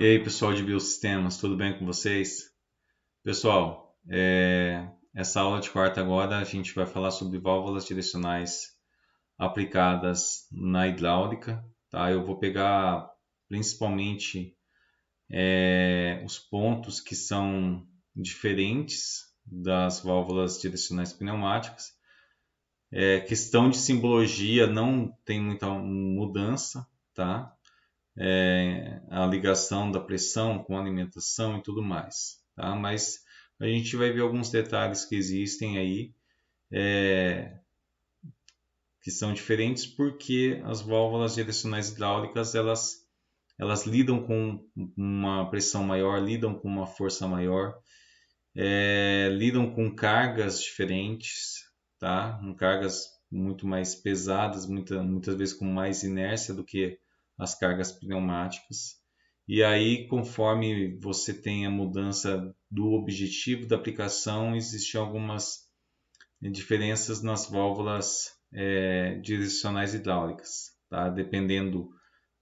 E aí, pessoal de Biosistemas, tudo bem com vocês? Pessoal, essa aula de quarta agora a gente vai falar sobre válvulas direcionais aplicadas na hidráulica, tá? Eu vou pegar principalmente os pontos que são diferentes das válvulas direcionais pneumáticas. Questão de simbologia não tem muita mudança, tá? A ligação da pressão com a alimentação e tudo mais, tá? Mas a gente vai ver alguns detalhes que existem aí que são diferentes porque as válvulas direcionais hidráulicas elas lidam com uma pressão maior, lidam com uma força maior, lidam com cargas diferentes, tá? Com cargas muito mais pesadas, muitas vezes com mais inércia do que as cargas pneumáticas. E aí, conforme você tem a mudança do objetivo da aplicação, existem algumas diferenças nas válvulas direcionais hidráulicas, tá? Dependendo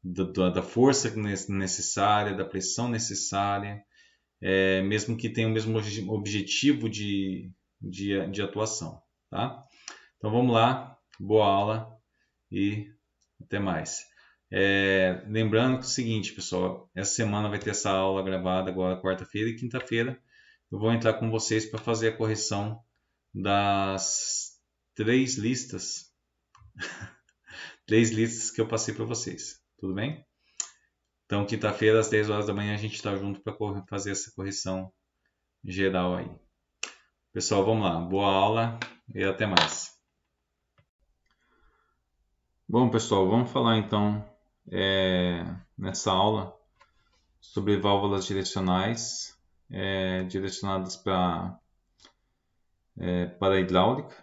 da força necessária, da pressão necessária, mesmo que tenha o mesmo objetivo de atuação, tá? Então vamos lá, boa aula e até mais. Lembrando que é o seguinte, pessoal, essa semana vai ter essa aula gravada agora quarta-feira e quinta-feira. Eu vou entrar com vocês para fazer a correção das três listas que eu passei para vocês. Tudo bem? Então, quinta-feira, às 10 horas da manhã, a gente está junto para fazer essa correção geral aí. Pessoal, vamos lá. Boa aula e até mais. Bom, pessoal, vamos falar então nessa aula sobre válvulas direcionais direcionadas para a hidráulica.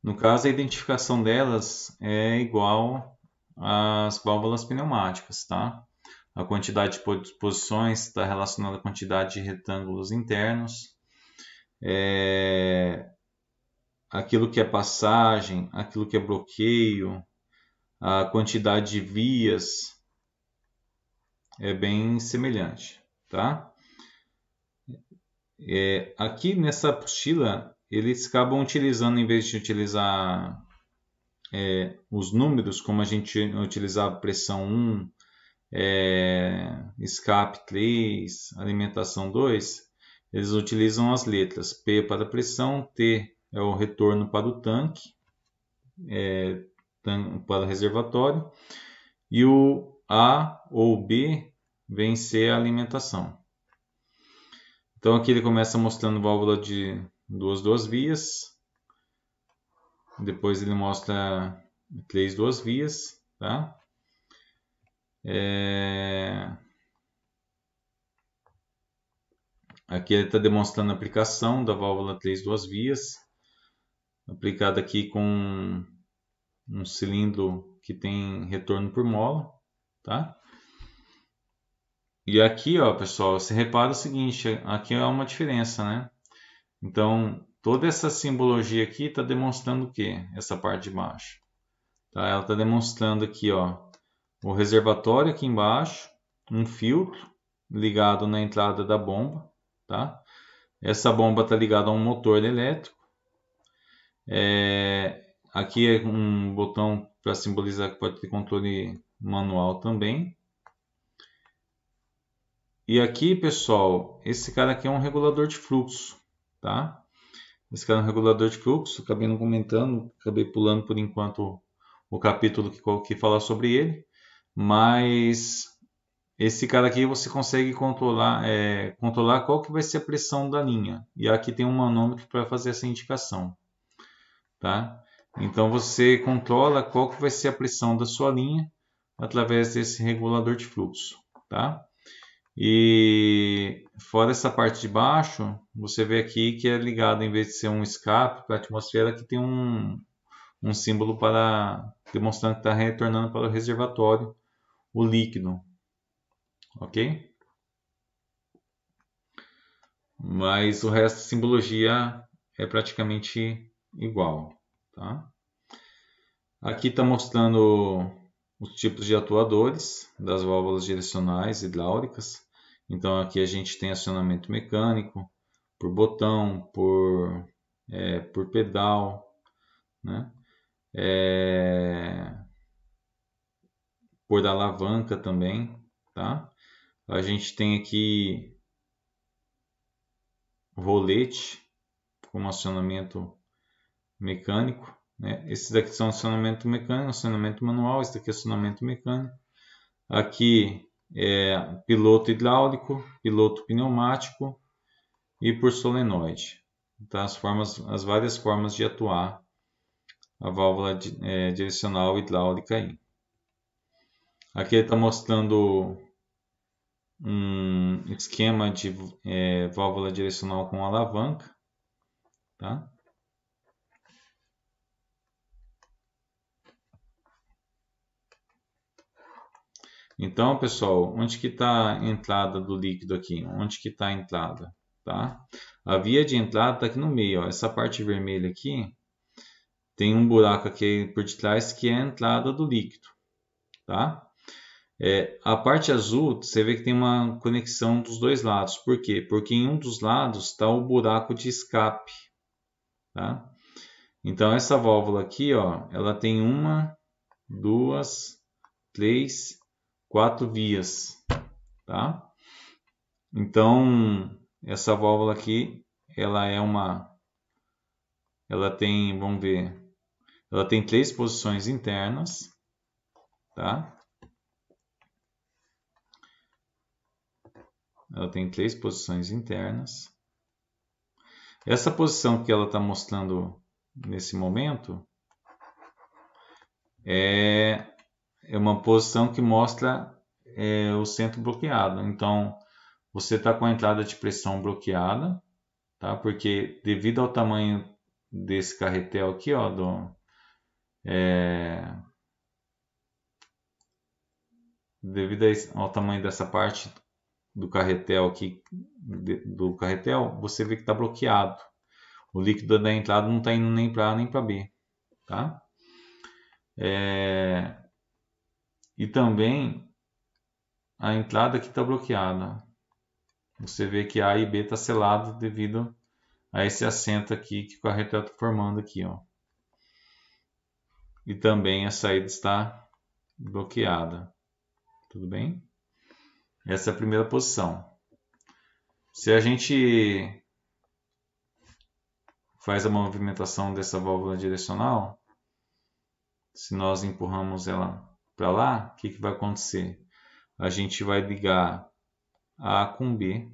No caso, a identificação delas é igual às válvulas pneumáticas, tá? A quantidade de posições está relacionada à quantidade de retângulos internos. Aquilo que é passagem, aquilo que é bloqueio, a quantidade de vias é bem semelhante, tá? Aqui nessa apostila, eles acabam utilizando, em vez de utilizar os números, como a gente utilizava pressão 1, escape 3, alimentação 2, eles utilizam as letras P para pressão, T é o retorno para o tanque, para o reservatório, e o A ou B vem ser a alimentação. Então aqui ele começa mostrando válvula de duas vias, depois ele mostra 3 vias, tá? Aqui ele está demonstrando a aplicação da válvula 3 vias, aplicada aqui com um cilindro que tem retorno por mola, tá? E aqui, ó, pessoal, você repara o seguinte, aqui há uma diferença, né? Então, toda essa simbologia aqui está demonstrando o quê? Essa parte de baixo. Tá? Ela está demonstrando aqui, ó, o reservatório aqui embaixo, um filtro ligado na entrada da bomba, tá? Essa bomba está ligada a um motor elétrico. Aqui é um botão para simbolizar que pode ter controle manual também. E aqui, pessoal, esse cara aqui é um regulador de fluxo, tá? Esse cara é um regulador de fluxo, acabei não comentando, acabei pulando por enquanto o capítulo que fala sobre ele, mas esse cara aqui você consegue controlar qual que vai ser a pressão da linha. E aqui tem um manômetro para fazer essa indicação, tá? Então você controla qual que vai ser a pressão da sua linha através desse regulador de fluxo, tá? E fora essa parte de baixo, você vê aqui que é ligado, em vez de ser um escape para a atmosfera, que tem um símbolo para demonstrando que está retornando para o reservatório o líquido, ok? Mas o resto da simbologia é praticamente igual, tá? Aqui está mostrando os tipos de atuadores das válvulas direcionais hidráulicas. Então aqui a gente tem acionamento mecânico, por botão, por pedal, né? Por alavanca também, tá? A gente tem aqui rolete como acionamento mecânico, né? Esses daqui são acionamento mecânico, acionamento manual, esse daqui é acionamento mecânico. Aqui é piloto hidráulico, piloto pneumático e por solenoide. Tá? As várias formas de atuar a válvula direcional hidráulica aí. Aqui ele está mostrando um esquema de válvula direcional com alavanca, tá? Então, pessoal, onde que está a entrada do líquido aqui? Onde que está a entrada, tá? A via de entrada está aqui no meio, ó. Essa parte vermelha aqui tem um buraco aqui por detrás que é a entrada do líquido, tá? A parte azul, você vê que tem uma conexão dos dois lados. Por quê? Porque em um dos lados está o buraco de escape, tá? Então essa válvula aqui, ó, ela tem 1, 2, 3, 4 vias, tá? Então essa válvula aqui, ela tem, vamos ver, ela tem 3 posições internas, tá? Ela tem 3 posições internas. Essa posição que ela está mostrando nesse momento é uma posição que mostra o centro bloqueado. Então, você está com a entrada de pressão bloqueada, tá? Porque devido ao tamanho desse carretel aqui, ó, devido ao tamanho dessa parte do carretel aqui, você vê que está bloqueado. O líquido da entrada não está indo nem para A nem para B, tá? E também a entrada aqui está bloqueada. Você vê que A e B está selado devido a esse assento aqui que o carretel está formando aqui, ó. E também a saída está bloqueada. Tudo bem? Essa é a primeira posição. Se a gente faz a movimentação dessa válvula direcional, se nós empurramos ela para lá, o que vai acontecer? A gente vai ligar A com B,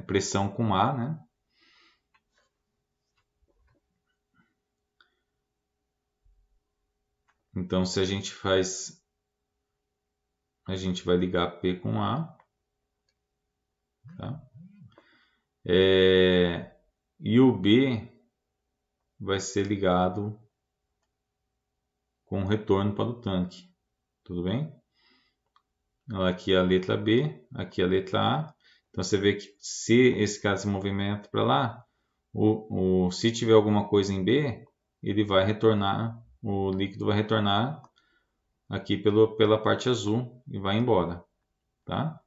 pressão com A, né? Então, se a gente vai ligar P com A, tá? E o B vai ser ligado com retorno para o tanque, tudo bem? Aqui é a letra B, aqui é a letra A. Então você vê que se esse cara se movimenta para lá, se tiver alguma coisa em B, ele vai retornar, o líquido vai retornar aqui pela parte azul e vai embora, tá?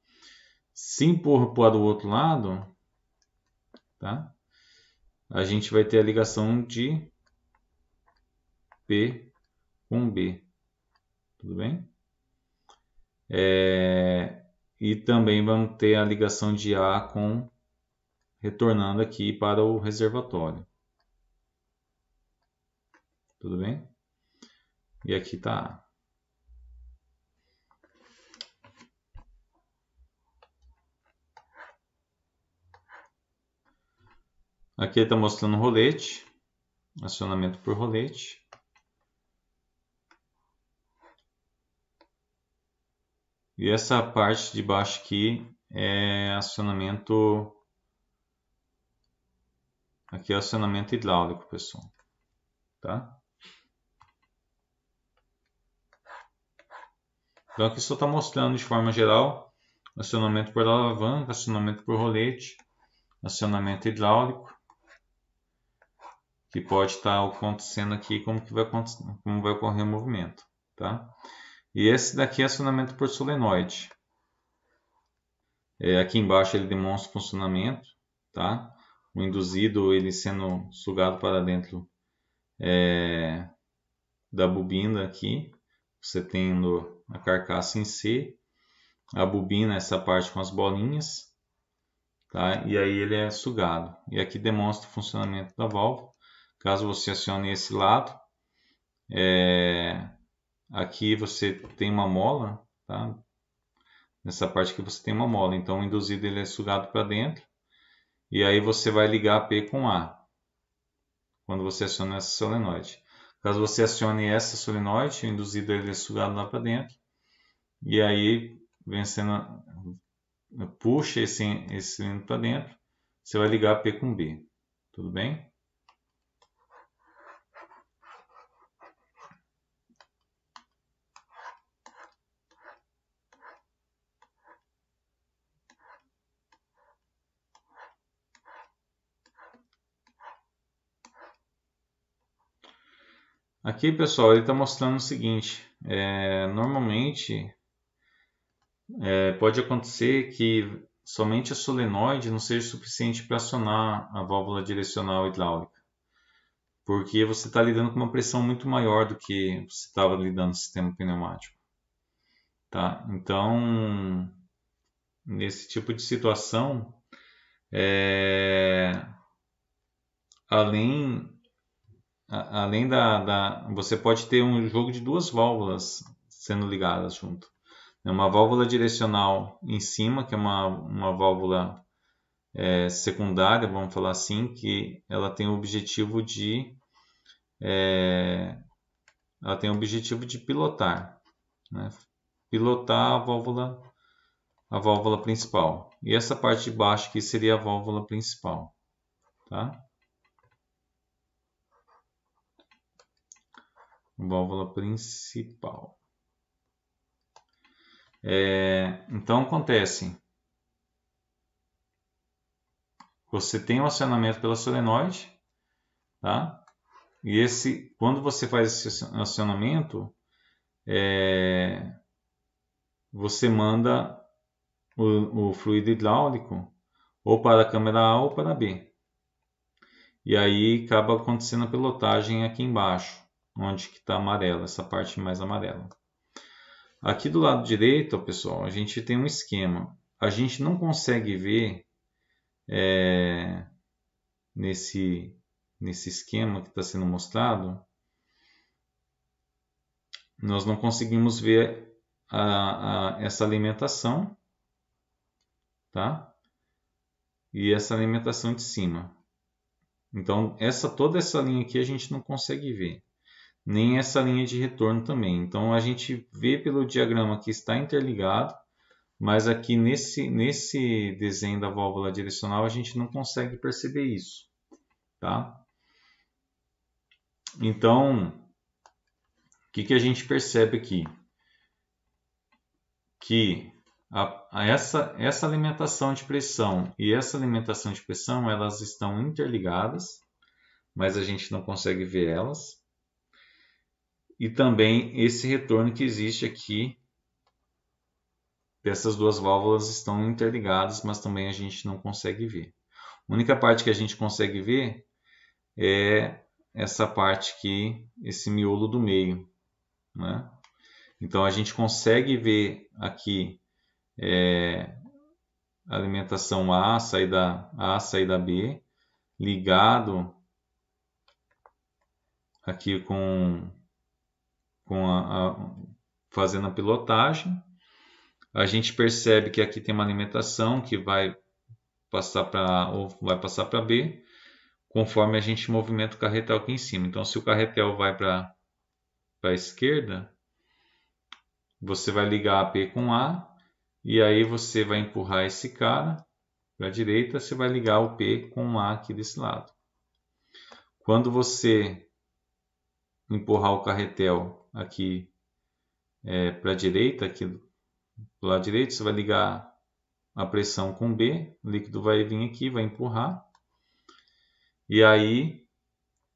Se empurra para o outro lado, tá? A gente vai ter a ligação de P com B, tudo bem? E também vamos ter a ligação de A retornando aqui para o reservatório. Tudo bem? E aqui está A. Aqui ele está mostrando o rolete, acionamento por rolete. E essa parte de baixo aqui é acionamento. Aqui é acionamento hidráulico, pessoal. Tá? Então aqui só está mostrando de forma geral acionamento por alavanca, acionamento por rolete, acionamento hidráulico, que pode estar acontecendo aqui como vai ocorrer o movimento, tá? E esse daqui é acionamento por solenoide. Aqui embaixo ele demonstra o funcionamento, tá? O induzido ele sendo sugado para dentro da bobina aqui, você tendo a carcaça em C, a bobina essa parte com as bolinhas, tá? E aí ele é sugado. E aqui demonstra o funcionamento da válvula. Caso você acione esse lado, aqui você tem uma mola, tá? Nessa parte aqui você tem uma mola, então o induzido ele é sugado para dentro e aí você vai ligar P com A quando você aciona essa solenoide. Caso você acione essa solenoide, o induzido ele é sugado lá para dentro e aí vencendo, puxa esse cilindro para dentro, você vai ligar P com B, tudo bem? Aqui, pessoal, ele está mostrando o seguinte: normalmente pode acontecer que somente a solenoide não seja suficiente para acionar a válvula direcional hidráulica, porque você está lidando com uma pressão muito maior do que você estava lidando no sistema pneumático, tá? Então, nesse tipo de situação, além você pode ter um jogo de duas válvulas sendo ligadas junto. Uma válvula direcional em cima, que é uma válvula secundária, vamos falar assim, que ela tem o objetivo de pilotar, né? Pilotar a válvula principal. E essa parte de baixo aqui seria a válvula principal, tá? Válvula principal. Então acontece, você tem um acionamento pela solenoide, tá? E quando você faz esse acionamento, você manda o fluido hidráulico ou para a câmara A ou para B. E aí acaba acontecendo a pilotagem aqui embaixo, onde está amarela, essa parte mais amarela. Aqui do lado direito, pessoal, a gente tem um esquema. A gente não consegue ver nesse esquema que está sendo mostrado, nós não conseguimos ver essa alimentação, tá? E essa alimentação de cima. Então, toda essa linha aqui a gente não consegue ver, nem essa linha de retorno também. Então, a gente vê pelo diagrama que está interligado, mas aqui nesse desenho da válvula direcional a gente não consegue perceber isso, tá? Então, o que a gente percebe aqui? Que essa alimentação de pressão e essa alimentação de pressão, elas estão interligadas, mas a gente não consegue ver elas. E também esse retorno que existe aqui, dessas duas válvulas estão interligadas, mas também a gente não consegue ver. A única parte que a gente consegue ver é essa parte aqui, esse miolo do meio, né? Então a gente consegue ver aqui a alimentação A, saída B, ligado aqui fazendo a pilotagem. A gente percebe que aqui tem uma alimentação que vai passar para A ou vai passar para B, conforme a gente movimenta o carretel aqui em cima. Então, se o carretel vai para a esquerda, você vai ligar a P com A, e aí você vai empurrar esse cara para a direita, você vai ligar o P com A aqui desse lado. Quando você empurrar o carretel aqui para a direita, aqui do lado direito, você vai ligar a pressão com B, o líquido vai vir aqui, vai empurrar, e aí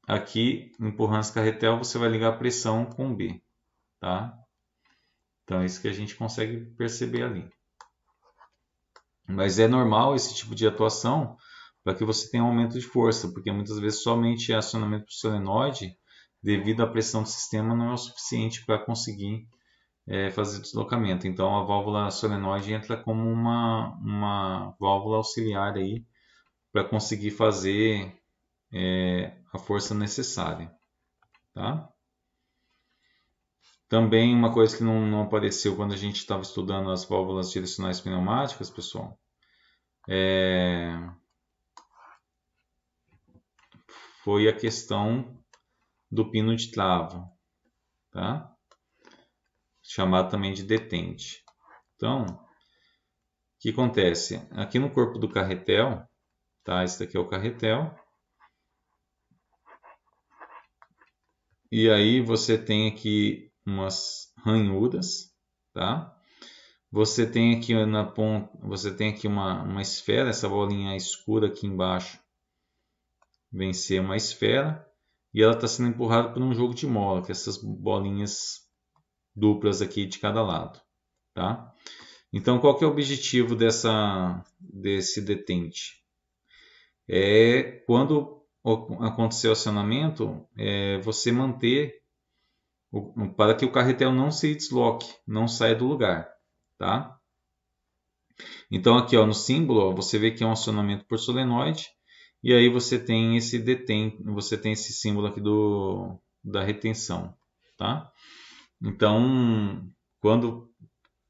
aqui, empurrando esse carretel, você vai ligar a pressão com B, tá? Então é isso que a gente consegue perceber ali. Mas é normal esse tipo de atuação para que você tenha um aumento de força, porque muitas vezes somente acionamento por solenoide, devido à pressão do sistema, não é o suficiente para conseguir fazer deslocamento. Então a válvula solenoide entra como uma válvula auxiliar aí para conseguir fazer a força necessária, tá? Também uma coisa que não apareceu quando a gente estava estudando as válvulas direcionais pneumáticas, pessoal, foi a questão do pino de trava, tá? Chamado também de detente. Então, o que acontece? Aqui no corpo do carretel, tá? Esse daqui é o carretel. E aí você tem aqui umas ranhuras, tá? Você tem aqui na ponta, você tem aqui uma esfera, essa bolinha escura aqui embaixo vem ser uma esfera e ela está sendo empurrada por um jogo de mola, que é essas bolinhas duplas aqui de cada lado, tá? Então, qual que é o objetivo desse detente? Quando acontecer o acionamento, você manter para que o carretel não se desloque, não saia do lugar, tá? Então aqui ó, no símbolo ó, você vê que é um acionamento por solenoide e aí você tem esse você tem esse símbolo aqui da retenção, tá? Então quando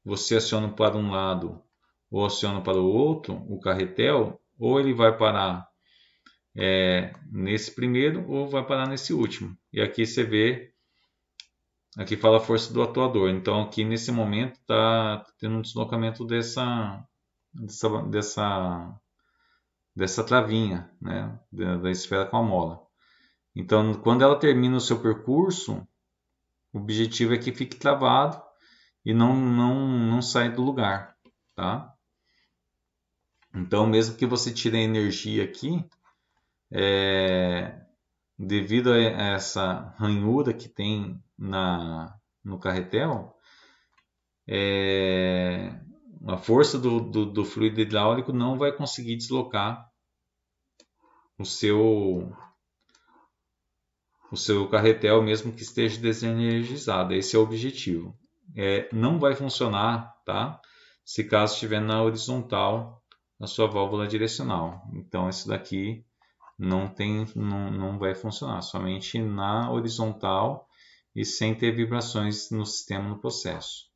você aciona para um lado ou aciona para o outro, o carretel, ou ele vai parar nesse primeiro ou vai parar nesse último. E aqui você vê, aqui fala a força do atuador. Então aqui nesse momento está tendo um deslocamento dessa travinha, né, da esfera com a mola. Então quando ela termina o seu percurso, o objetivo é que fique travado e não saia do lugar, tá? Então mesmo que você tire a energia aqui, devido a essa ranhura que tem no carretel, a força do fluido hidráulico não vai conseguir deslocar o seu carretel, mesmo que esteja desenergizado. Esse é o objetivo. Não vai funcionar, tá? Se caso estiver na horizontal a sua válvula direcional. Então, isso daqui não vai funcionar, somente na horizontal e sem ter vibrações no sistema no processo.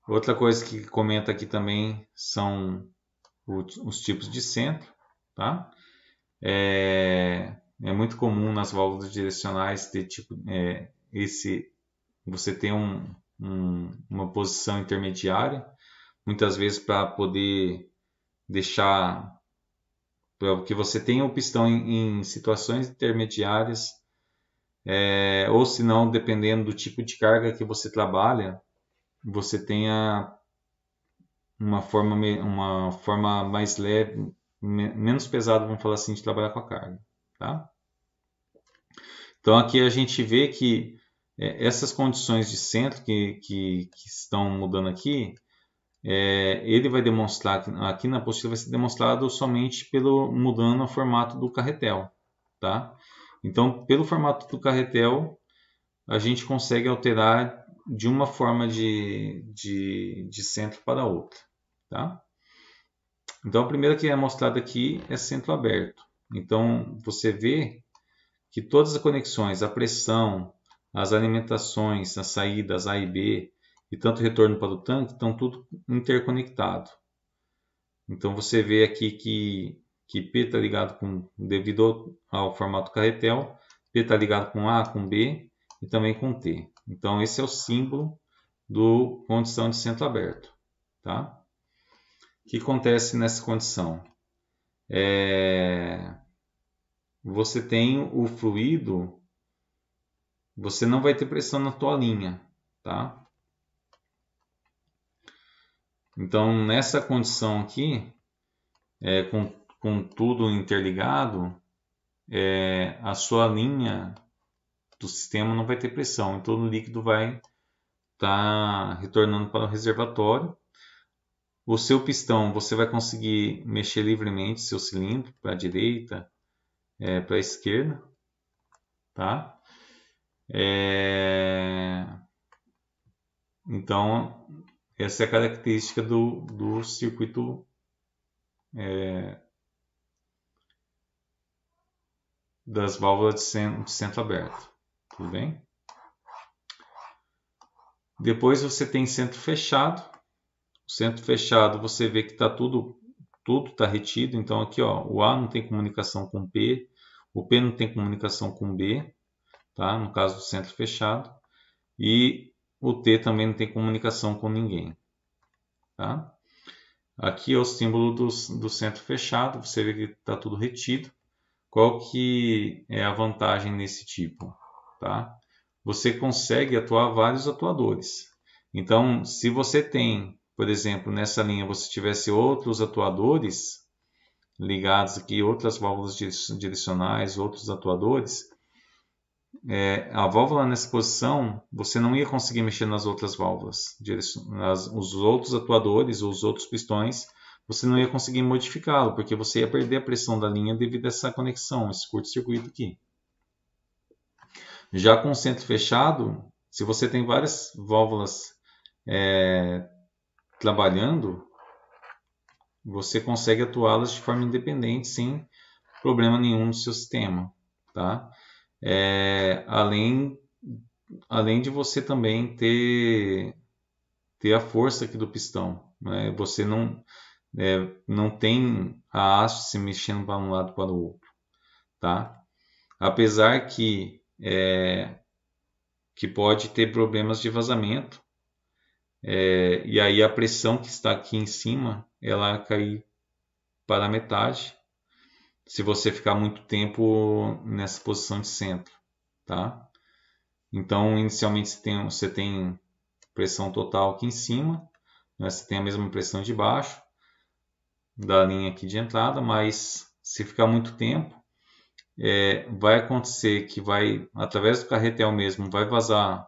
Outra coisa que comenta aqui também são os tipos de centro, tá? É muito comum nas válvulas direcionais ter você ter uma posição intermediária, muitas vezes para poder deixar que você tenha o pistão em situações intermediárias, ou se não, dependendo do tipo de carga que você trabalha, você tenha uma forma mais leve, menos pesada, vamos falar assim, de trabalhar com a carga, tá? Então aqui a gente vê que essas condições de centro que estão mudando aqui, ele vai demonstrar, aqui na apostila vai ser demonstrado somente mudando o formato do carretel, tá? Então, pelo formato do carretel, a gente consegue alterar de uma forma de centro para outra, tá? Então, a primeira que é mostrada aqui é centro aberto. Então, você vê que todas as conexões, a pressão, as alimentações, as saídas A e B, e tanto o retorno para o tanque, estão tudo interconectado. Então você vê aqui que P está ligado devido ao formato carretel, P está ligado com A, com B e também com T. Então esse é o símbolo do condição de centro aberto, tá? O que acontece nessa condição? Você tem o fluido, você não vai ter pressão na tua linha, tá? Então, nessa condição aqui, com tudo interligado, a sua linha do sistema não vai ter pressão, então o líquido vai tá retornando para o reservatório. O seu pistão, você vai conseguir mexer livremente seu cilindro para a direita, para a esquerda, tá? Então, essa é a característica do circuito das válvulas de centro aberto. Tudo bem? Depois você tem centro fechado. O centro fechado você vê que está tudo está retido. Então aqui ó, o A não tem comunicação com o P, o P não tem comunicação com o B, tá? No caso do centro fechado. E o T também não tem comunicação com ninguém. Tá? Aqui é o símbolo do centro fechado, você vê que está tudo retido. Qual que é a vantagem nesse tipo? Tá? Você consegue atuar vários atuadores. Então, se você tem, por exemplo, nessa linha, você tivesse outros atuadores ligados aqui, outras válvulas direcionais, outros atuadores, a válvula nessa posição, você não ia conseguir mexer nas outras válvulas. Os outros atuadores, os outros pistões, você não ia conseguir modificá-lo, porque você ia perder a pressão da linha devido a essa conexão, esse curto-circuito aqui. Já com o centro fechado, se você tem várias válvulas trabalhando, você consegue atuá-las de forma independente, sem problema nenhum no seu sistema. Tá? Além de você também ter a força aqui do pistão. Né? Você não tem a haste se mexendo para um lado para o outro. Tá? Apesar que pode ter problemas de vazamento, e aí a pressão que está aqui em cima ela cair para a metade se você ficar muito tempo nessa posição de centro. Tá? Então inicialmente você tem pressão total aqui em cima, né? Você tem a mesma pressão de baixo da linha aqui de entrada, mas se ficar muito tempo, vai acontecer que através do carretel mesmo, vai vazar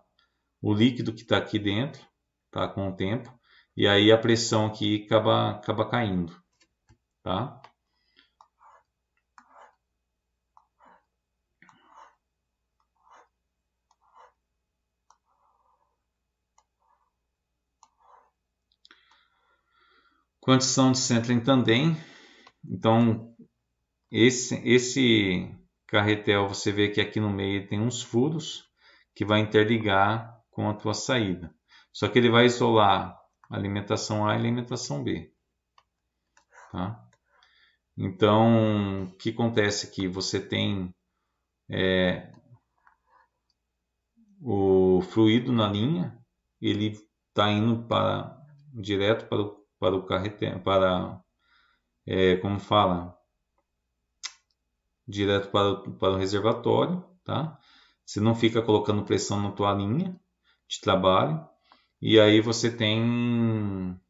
o líquido que está aqui dentro, tá? Com o tempo, e aí a pressão aqui acaba caindo. Tá? Condição de centro em tandem. Então, esse carretel, você vê que aqui no meio tem uns furos que vai interligar com a tua saída. Só que ele vai isolar a alimentação A e a alimentação B. Tá? Então, o que acontece aqui? Você tem o fluido na linha, ele está indo direto para o carretel, como fala, direto para o reservatório, tá? Você não fica colocando pressão na tua linha de trabalho, e aí você tem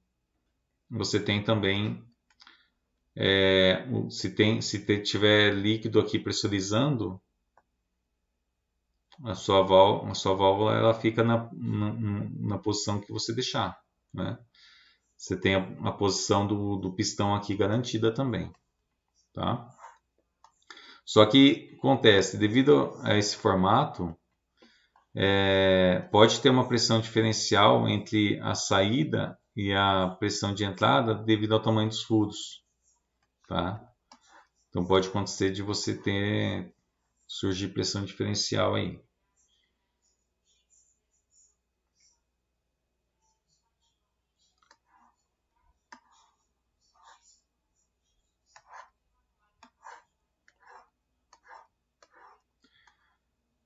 também se tiver líquido aqui pressurizando, a sua válvula ela fica na posição que você deixar, né? Você tem a posição do pistão aqui garantida também, tá? Só que acontece, devido a esse formato, pode ter uma pressão diferencial entre a saída e a pressão de entrada devido ao tamanho dos furos, tá? Então pode acontecer de você surgir pressão diferencial aí.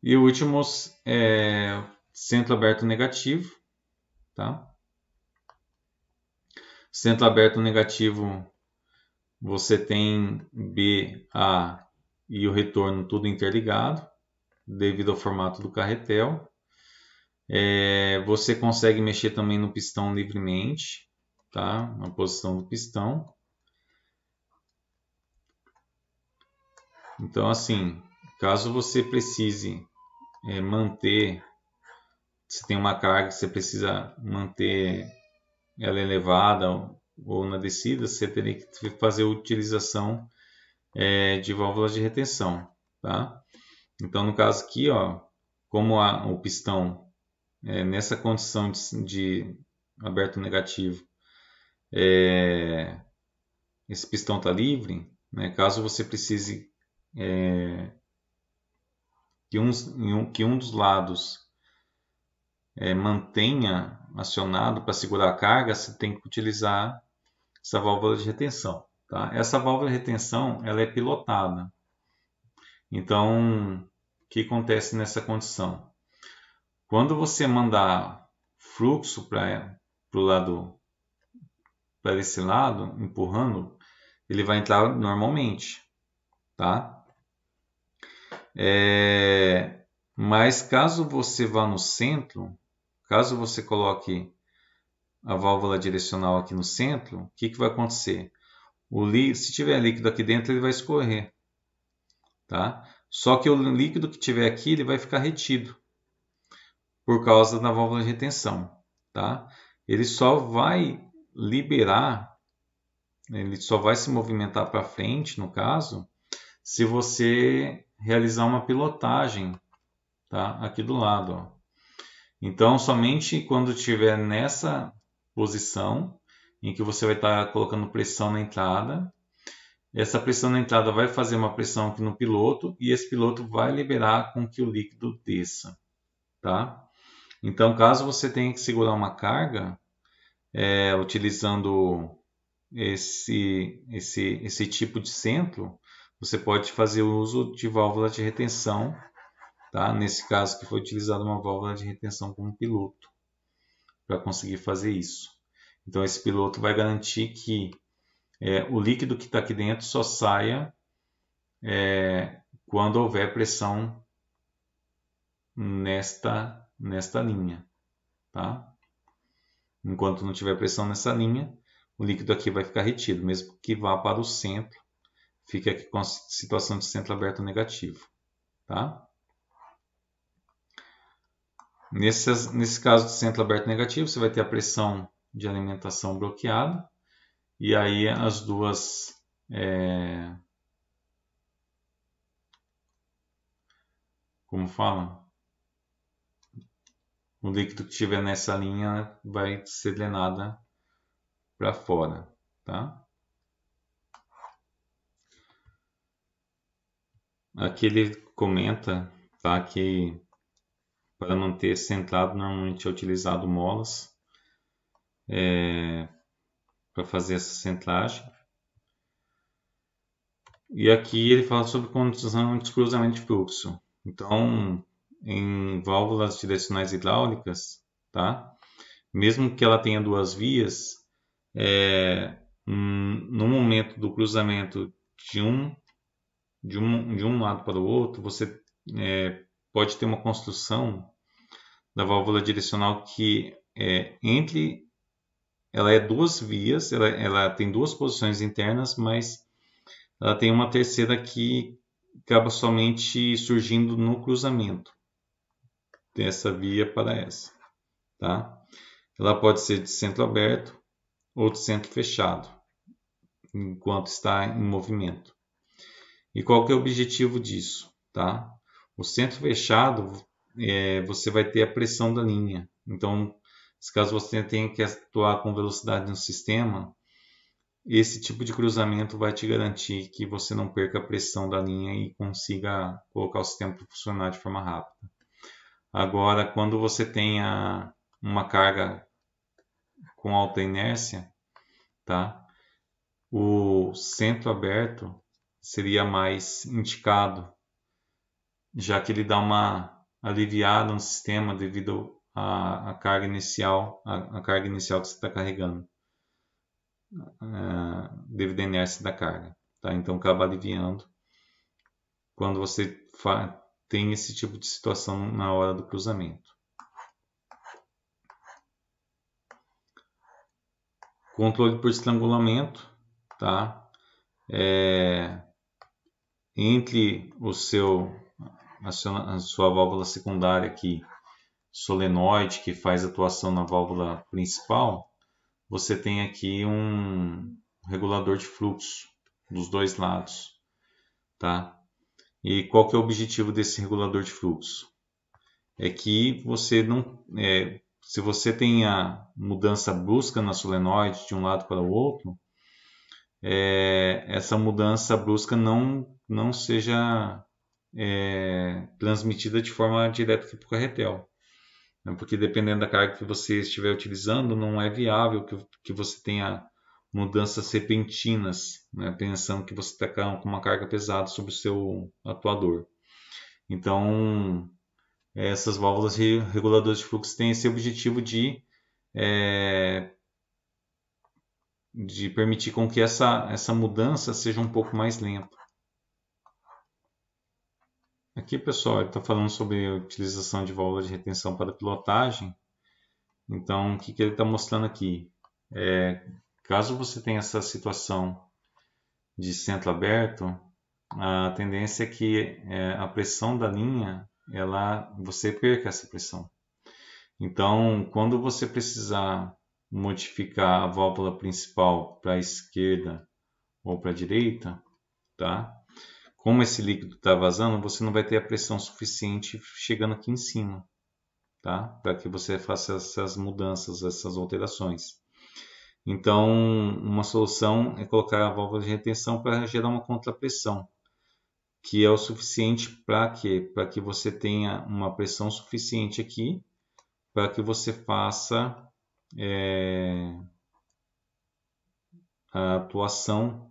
E o último é centro aberto negativo, tá? Centro aberto negativo, você tem B, A e o retorno tudo interligado, devido ao formato do carretel. Você consegue mexer também no pistão livremente, tá? Na posição do pistão. Então, assim, caso você precise manter se tem uma carga que você precisa manter ela elevada ou na descida, você teria que fazer a utilização de válvulas de retenção, tá? Então, no caso aqui, ó, como o pistão nessa condição de aberto negativo, esse pistão está livre, né? Caso você precise que um dos lados mantenha acionado para segurar a carga, você tem que utilizar essa válvula de retenção, tá? Essa válvula de retenção ela é pilotada. Então, o que acontece nessa condição? Quando você mandar fluxo para esse lado, empurrando, ele vai entrar normalmente, tá? Mas caso você vá no centro, caso você coloque a válvula direcional aqui no centro, o que vai acontecer? Se tiver líquido aqui dentro, ele vai escorrer, tá? Só que o líquido que tiver aqui, ele vai ficar retido por causa da válvula de retenção, tá? Ele só vai liberar, ele só vai se movimentar para frente, no caso, se você realizar uma pilotagem, tá? Aqui do lado, ó. Então, somente quando estiver nessa posição em que você vai estar colocando pressão na entrada, essa pressão na entrada vai fazer uma pressão aqui no piloto e esse piloto vai liberar com que o líquido desça, tá? Então, caso você tenha que segurar uma carga, utilizando esse tipo de centro, você pode fazer o uso de válvula de retenção, tá? Nesse caso que foi utilizada uma válvula de retenção como piloto, para conseguir fazer isso. Então, esse piloto vai garantir que o líquido que está aqui dentro só saia quando houver pressão nesta linha, tá? Enquanto não tiver pressão nessa linha, o líquido aqui vai ficar retido, mesmo que vá para o centro, fica aqui com a situação de centro aberto negativo, tá? Nesse caso de centro aberto negativo, você vai ter a pressão de alimentação bloqueada, e aí as duas como fala? O líquido que estiver nessa linha vai ser drenada para fora, tá? Aqui ele comenta, tá, que para manter centrado normalmente é utilizado molas para fazer essa centragem. E aqui ele fala sobre condição de cruzamento de fluxo. Então, em válvulas direcionais hidráulicas, tá? Mesmo que ela tenha duas vias, no momento do cruzamento de um lado para o outro, você pode ter uma construção da válvula direcional que ela é duas vias, ela tem duas posições internas, mas ela tem uma terceira que acaba somente surgindo no cruzamento dessa via para essa, tá? Ela pode ser de centro aberto ou de centro fechado, enquanto está em movimento. E qual que é o objetivo disso, tá? O centro fechado, você vai ter a pressão da linha. Então, caso você tenha que atuar com velocidade no sistema, esse tipo de cruzamento vai te garantir que você não perca a pressão da linha e consiga colocar o sistema para funcionar de forma rápida. Agora, quando você tenha uma carga com alta inércia, tá? O centro aberto seria mais indicado, já que ele dá uma aliviada no sistema devido à carga inicial, a carga inicial que você está carregando, devido à inércia da carga, tá? Então acaba aliviando quando você tem esse tipo de situação na hora do cruzamento. Controle por estrangulamento, tá? Entre a sua válvula secundária aqui solenoide que faz atuação na válvula principal, você tem aqui um regulador de fluxo dos dois lados, tá? E qual que é o objetivo desse regulador de fluxo? É que você não, se você tem a mudança brusca na solenoide de um lado para o outro, essa mudança brusca não seja transmitida de forma direta para o carretel, né? Porque dependendo da carga que você estiver utilizando, não é viável que você tenha mudanças repentinas, né? Pensando que você está com uma carga pesada sobre o seu atuador. Então, essas válvulas reguladoras de fluxo têm esse objetivo de permitir com que essa mudança seja um pouco mais lenta. Aqui, pessoal, ele está falando sobre a utilização de válvula de retenção para pilotagem. Então, o que ele está mostrando aqui? Caso você tenha essa situação de centro aberto, a tendência é que a pressão da linha, você perca essa pressão. Então, quando você precisar modificar a válvula principal para a esquerda ou para a direita, tá? Como esse líquido está vazando, você não vai ter a pressão suficiente chegando aqui em cima, tá? Para que você faça essas mudanças, essas alterações. Então, uma solução é colocar a válvula de retenção para gerar uma contrapressão, que é o suficiente para quê? Para que você tenha uma pressão suficiente aqui, para que você faça a atuação,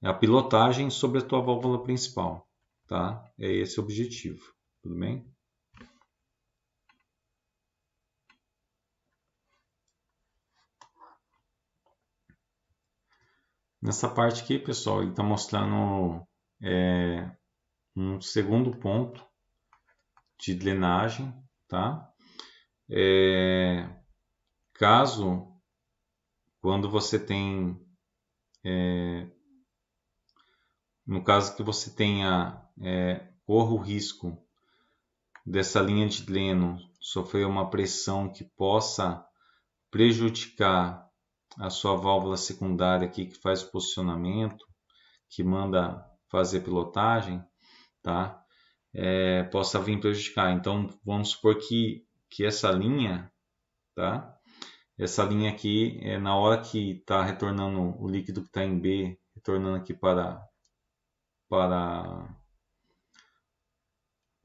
a pilotagem sobre a tua válvula principal, tá? É esse o objetivo, tudo bem? Nessa parte aqui, pessoal, ele está mostrando um segundo ponto de drenagem, tá? Caso, quando você tem, no caso que você tenha, corra o risco dessa linha de dreno sofrer uma pressão que possa prejudicar a sua válvula secundária aqui que faz o posicionamento, que manda fazer pilotagem, tá? Possa vir prejudicar. Então, vamos supor que essa linha, tá? Essa linha aqui, na hora que está retornando o líquido que está em B, retornando aqui para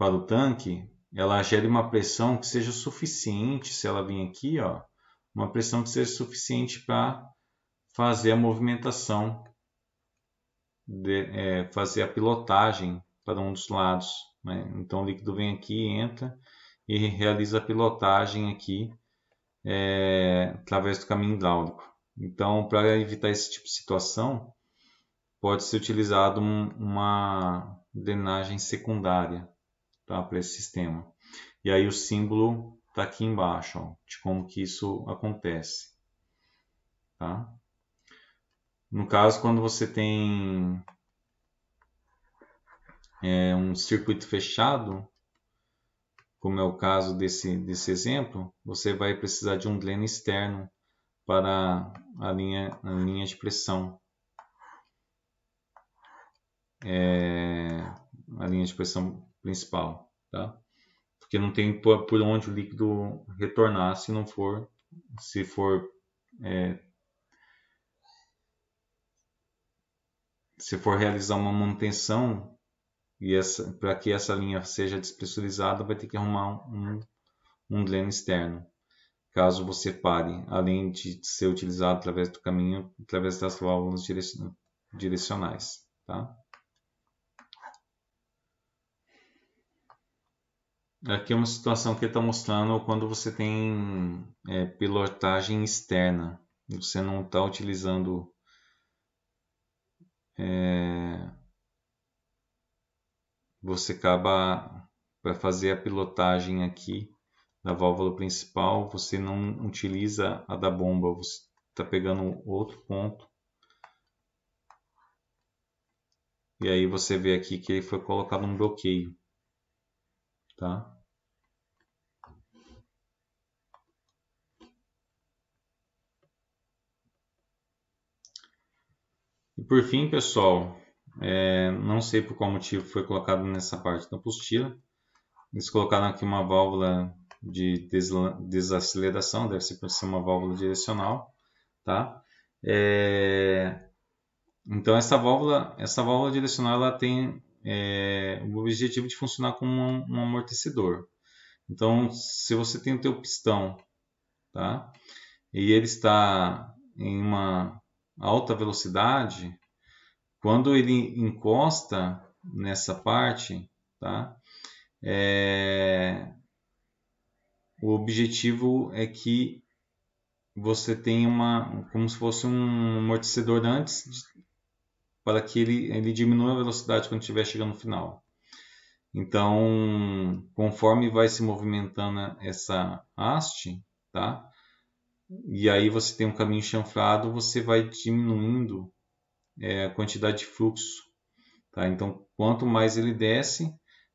o tanque, ela gere uma pressão que seja suficiente, se ela vir aqui, ó, uma pressão que seja suficiente para fazer a movimentação, fazer a pilotagem para um dos lados, né? Então o líquido vem aqui, entra e realiza a pilotagem aqui através do caminho hidráulico. Então, para evitar esse tipo de situação, pode ser utilizado uma drenagem secundária, tá, para esse sistema. E aí o símbolo está aqui embaixo, ó, de como que isso acontece. Tá? No caso, quando você tem um circuito fechado, como é o caso desse exemplo, você vai precisar de um dreno externo para a linha de pressão. A linha de pressão principal, tá? Porque não tem por onde o líquido retornar se for realizar uma manutenção e para que essa linha seja despressurizada, vai ter que arrumar um dreno externo. Caso você pare, além de ser utilizado através do caminho, através das válvulas direcionais, tá? Aqui é uma situação que ele está mostrando quando você tem pilotagem externa. Você não está utilizando você acaba para fazer a pilotagem aqui da válvula principal, você não utiliza a da bomba, você está pegando outro ponto. E aí você vê aqui que ele foi colocado um bloqueio, tá? E por fim, pessoal, não sei por qual motivo foi colocado nessa parte da apostila. Eles colocaram aqui uma válvula de desaceleração, deve ser uma válvula direcional, tá? Então essa válvula direcional ela tem o objetivo de funcionar como um amortecedor. Então, se você tem o teu pistão, tá? E ele está em uma alta velocidade, quando ele encosta nessa parte, tá? O objetivo é que você tenha como se fosse um amortecedor antes, para que ele diminua a velocidade quando estiver chegando no final. Então, conforme vai se movimentando essa haste, tá? E aí você tem um caminho chanfrado, você vai diminuindo a quantidade de fluxo, tá? Então, quanto mais ele desce,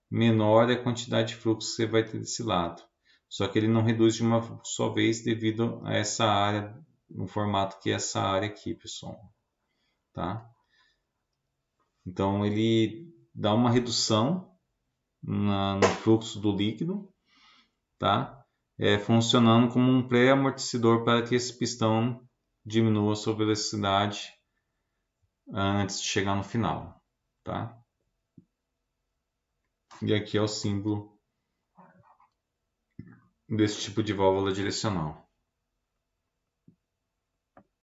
menor é a quantidade de fluxo que você vai ter desse lado. Só que ele não reduz de uma só vez devido a essa área, no formato que é essa área aqui, pessoal, tá? Então, ele dá uma redução no fluxo do líquido, tá? Funcionando como um pré-amortecedor para que esse pistão diminua a sua velocidade antes de chegar no final, tá? E aqui é o símbolo desse tipo de válvula direcional.